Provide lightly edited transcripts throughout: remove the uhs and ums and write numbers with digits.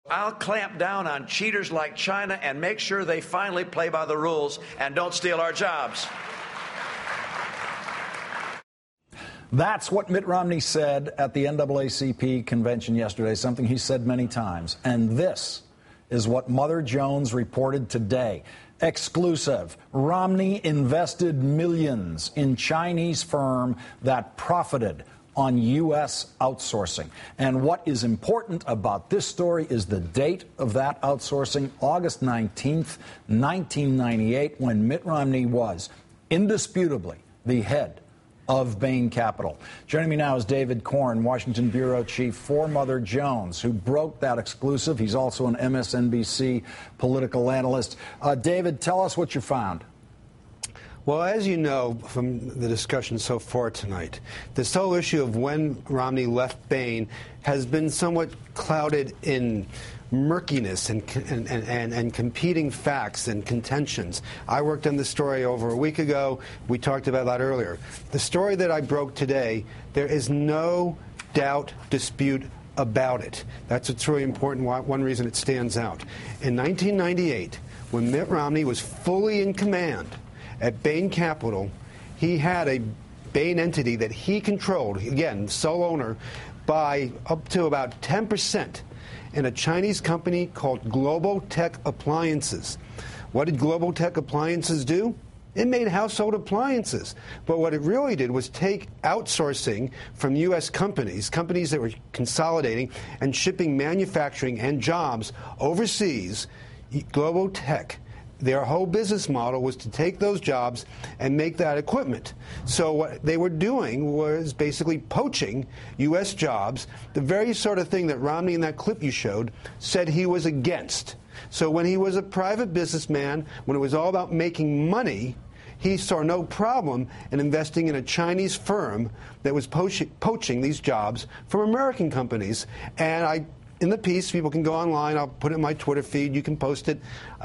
I'll clamp down on cheaters like China and make sure they finally play by the rules and don't steal our jobs. That's what Mitt Romney said at the NAACP convention yesterday, something he said many times. And this is what Mother Jones reported today. Exclusive. Romney invested millions in Chinese firm that profited on U.S. outsourcing. And what is important about this story is the date of that outsourcing, August 19th, 1998, when Mitt Romney was indisputably the head of Bain Capital. Joining me now is David Korn, Washington bureau chief for Mother Jones, who broke that exclusive. He's also an MSNBC political analyst. David, tell us what you found. Well, as you know from the discussion so far tonight, this whole issue of when Romney left Bain has been somewhat clouded in murkiness and competing facts and contentions. I worked on this story over a week ago. We talked about that earlier. The story that I broke today, there is no doubt, dispute about it. That's what's really important, one reason it stands out. In 1998, when Mitt Romney was fully in command at Bain Capital, he had a Bain entity that he controlled, again, sole owner, by up to about 10%. In a Chinese company called Global Tech Appliances. What did Global Tech Appliances do? It made household appliances. But what it really did was take outsourcing from U.S. companies that were consolidating and shipping manufacturing and jobs overseas. Global Tech, their whole business model was to take those jobs and make that equipment. So what they were doing was basically poaching U.S. jobs, the very sort of thing that Romney in that clip you showed said he was against. So when he was a private businessman, when it was all about making money, he saw no problem in investing in a Chinese firm that was poaching these jobs from American companies. And in the piece, people can go online. I'll put it in my Twitter feed. You can post it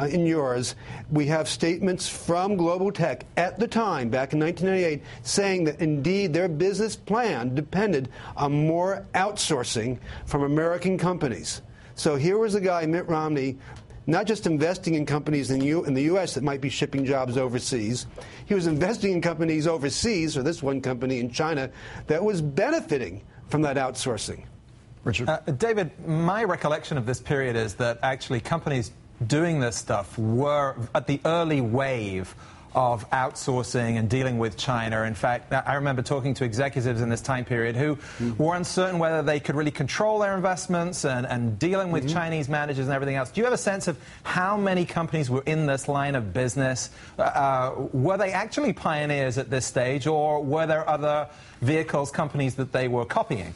in yours. We have statements from Global Tech at the time, back in 1998, saying that indeed their business plan depended on more outsourcing from American companies. So here was a guy, Mitt Romney, not just investing in companies in the U.S. that might be shipping jobs overseas. He was investing in companies overseas, or this one company in China, that was benefiting from that outsourcing. Richard? David, my recollection of this period is that actually companies doing this stuff were at the early wave of outsourcing and dealing with China. In fact, I remember talking to executives in this time period who were uncertain whether they could really control their investments and dealing with Chinese managers and everything else. Do you have a sense of how many companies were in this line of business? Were they actually pioneers at this stage, or were there other vehicles, companies that they were copying?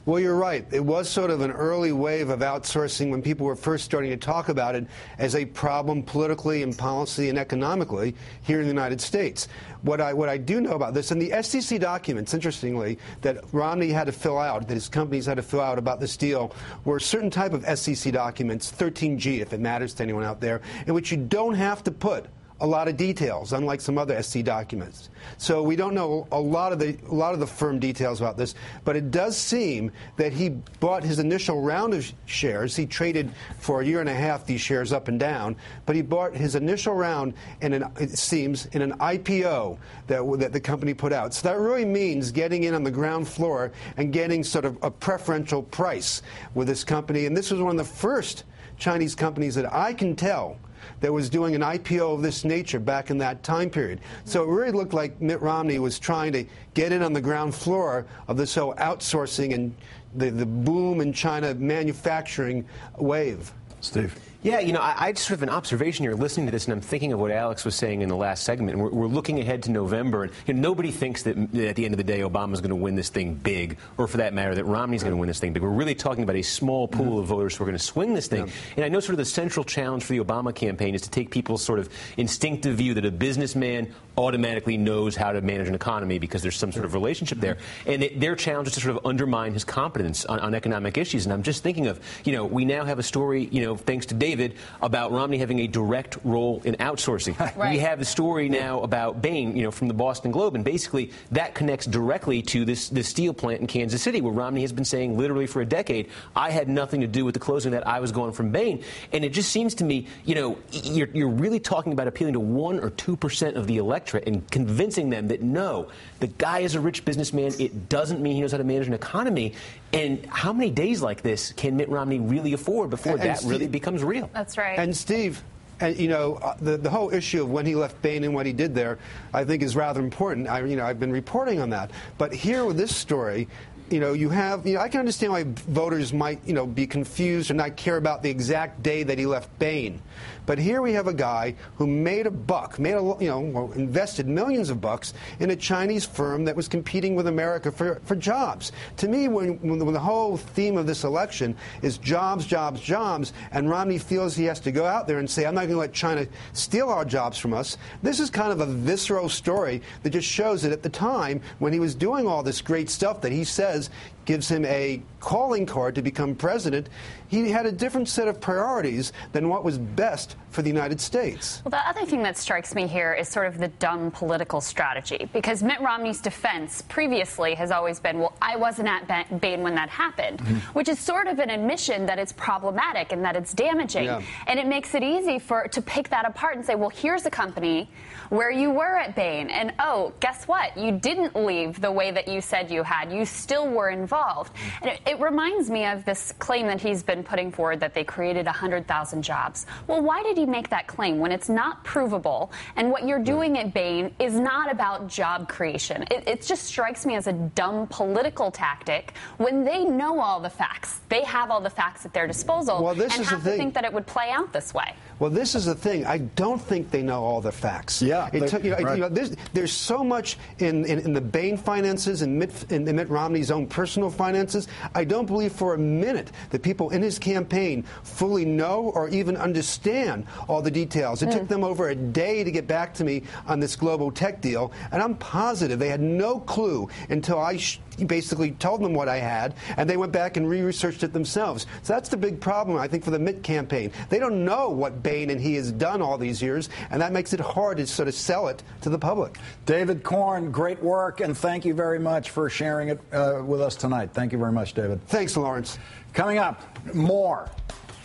Well, you're right. It was sort of an early wave of outsourcing when people were first starting to talk about it as a problem politically and policy and economically here in the United States. What I do know about this, and the SEC documents, interestingly, that Romney had to fill out, that his companies had to fill out about this deal, were certain type of SEC documents, 13G if it matters to anyone out there, in which you don't have to put a lot of details, unlike some other SEC documents. So we don't know a lot of the firm details about this, but it does seem that he bought his initial round of shares. He traded for a year and a half these shares up and down, but he bought his initial round it seems in an IPO that the company put out. So that really means getting in on the ground floor and getting sort of a preferential price with this company. And this was one of the first Chinese companies that I can tell that was doing an IPO of this nature back in that time period. So it really looked like Mitt Romney was trying to get in on the ground floor of this whole outsourcing and the boom in China manufacturing wave. Steve? Yeah, you know, I just have an observation here listening to this, and I'm thinking of what Alex was saying in the last segment. And we're looking ahead to November, and nobody thinks that at the end of the day Obama's going to win this thing big, or for that matter, that Romney's going to win this thing big. We're really talking about a small pool of voters who are going to swing this thing. And I know sort of the central challenge for the Obama campaign is to take people's sort of instinctive view that a businessman automatically knows how to manage an economy because there's some sort of relationship there. And their challenge is to sort of undermine his competence on economic issues. And I'm just thinking of, you know, we now have a story, you know, thanks to David, about Romney having a direct role in outsourcing. Right. We have the story now about Bain, from the Boston Globe, and basically that connects directly to this steel plant in Kansas City, where Romney has been saying literally for a decade, I had nothing to do with the closing, that I was going from Bain. And it just seems to me, you're really talking about appealing to 1 or 2% of the electorate and convincing them that no, the guy is a rich businessman. It doesn't mean he knows how to manage an economy. And how many days like this can Mitt Romney really afford before that really becomes real? That's right. And Steve, the whole issue of when he left Bain and what he did there, I think is rather important. I've been reporting on that. But here with this story, you have, I can understand why voters might, be confused or not care about the exact day that he left Bain. But here we have a guy who made a buck, invested millions of bucks in a Chinese firm that was competing with America for jobs. To me, when the whole theme of this election is jobs, jobs, jobs, and Romney feels he has to go out there and say, I'm not going to let China steal our jobs from us, this is kind of a visceral story that just shows that at the time when he was doing all this great stuff that he says gives him a calling card to become president, he had a different set of priorities than what was best for the United States. Well, the other thing that strikes me here is sort of the dumb political strategy, because Mitt Romney's defense previously has always been, well, I wasn't at Bain when that happened, which is sort of an admission that it's problematic and that it's damaging. Yeah. And it makes it easy to pick that apart and say, well, here's a company where you were at Bain, and oh, guess what? You didn't leave the way that you said you had. You still were involved. And it reminds me of this claim that he's been putting forward that they created 100,000 jobs. Well, why did he make that claim when it's not provable, and what you're doing at Bain is not about job creation? It just strikes me as a dumb political tactic when they know all the facts. They have all the facts at their disposal, well, this and is have the to thing. think that it would play out this way. Well, this is the thing. I don't think they know all the facts. Yeah. There's so much in the Bain finances and Mitt Romney's own personal finances. I don't believe for a minute that people in his campaign fully know or even understand all the details. It took them over a day to get back to me on this global tech deal, and I'm positive they had no clue until I basically told them what I had, and they went back and re-researched it themselves. So that's the big problem, I think, for the Mitt campaign. They don't know what Bain and he has done all these years, and that makes it hard to sort of sell it to the public. David Korn, great work, and thank you very much for sharing it with us tonight. Thank you very much, David. Thanks, Lawrence. Coming up, more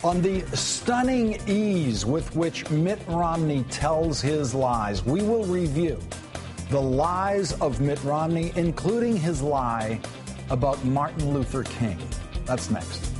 on the stunning ease with which Mitt Romney tells his lies. We will review the lies of Mitt Romney, including his lie about Martin Luther King. That's next.